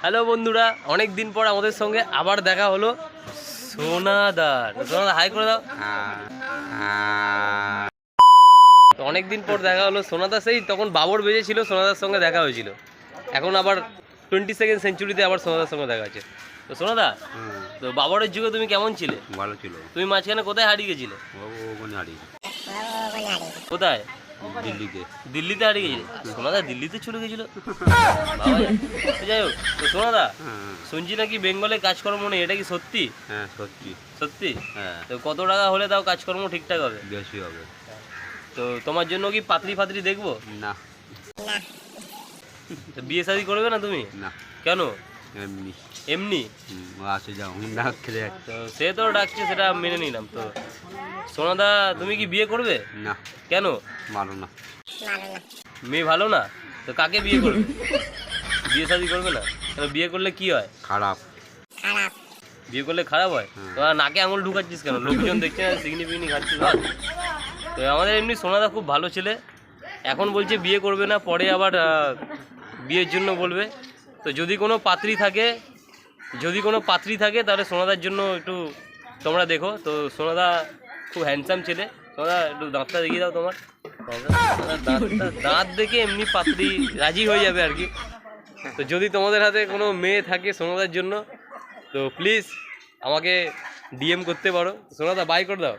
Hello বন্ধুরা, অনেক দিন পর আমাদের সঙ্গে আবার দেখা হলো সোনাদার। সোনাদা হাই করে দাও। তো অনেক দিন পর দেখা হলো সোনাদা, সেই তখন বাবর বেজেছিল, সোনাদার সঙ্গে দেখা হয়েছিল। এখন আবার 22nd সেঞ্চুরিতে আবার সোনাদার সঙ্গে দেখা হয়েছে। তো সোনাদা, তো বাবরের যুগে তুমি কেমন ছিলে? ভালো ছিল। তুমি মাঝখানে কোথায় হারিয়ে গেছিলে? ওখানে হারিয়ে কোথায়? দিল্লিতে। দিল্লিতে হারিয়ে গেছিলে? সোনাদা দিল্লিতে চলে গেছিল। যাই হোক, তো সোনাদা শুনছি নাকি বেঙ্গলে কাজকর্ম নেই, এটা কি সত্যি? হ্যাঁ সত্যি। সত্যি? হ্যাঁ। তো কত টাকা হলে তাও কাজকর্ম ঠিকঠাক হবে? বেশি হবে। তো তোমার জন্য কি পাত্রী ফাত্রী দেখবো? না। তো বিয়ে শাদী করবে না তুমি? না। কেন? এমনি। এমনি? আসে যাও না খেলে। তো সে তো ডাকছে, সেটা মেনে নিলাম। তো সোনাদা তুমি কি বিয়ে করবে? না। কেন? ভালো না। মেয়ে ভালো না? তো কাকে বিয়ে করবে? বিয়ে শাদী করবে না? তো বিয়ে করলে কি হয়? খারাপ। বিয়ে করলে খারাপ হয়? তোরা নাকে আঙুল ঢুকাচ্ছিস কেন? লোকজন দেখছে না, সিগনি ফিগনি খাচ্ছিস ভাত? তো আমাদের এমনি সোনাদা খুব ভালো ছেলে, এখন বলছে বিয়ে করবে না, পরে আবার বিয়ের জন্য বলবে। তো যদি কোনো পাত্রী থাকে তাহলে সোনাদার জন্য একটু তোমরা দেখো। তো সোনাদা খুব হ্যান্ডসাম ছেলে। সোনাদা একটু দাঁতটা দেখিয়ে দাও তোমার। দাঁত দেখে এমনি পাত্রী রাজি হয়ে যাবে আর কি। তো যদি তোমাদের হাতে কোনো মেয়ে থাকে সোনাদার জন্য, তো প্লিজ আমাকে ডিএম করতে পারো। সোনাদা বাই করে দাও।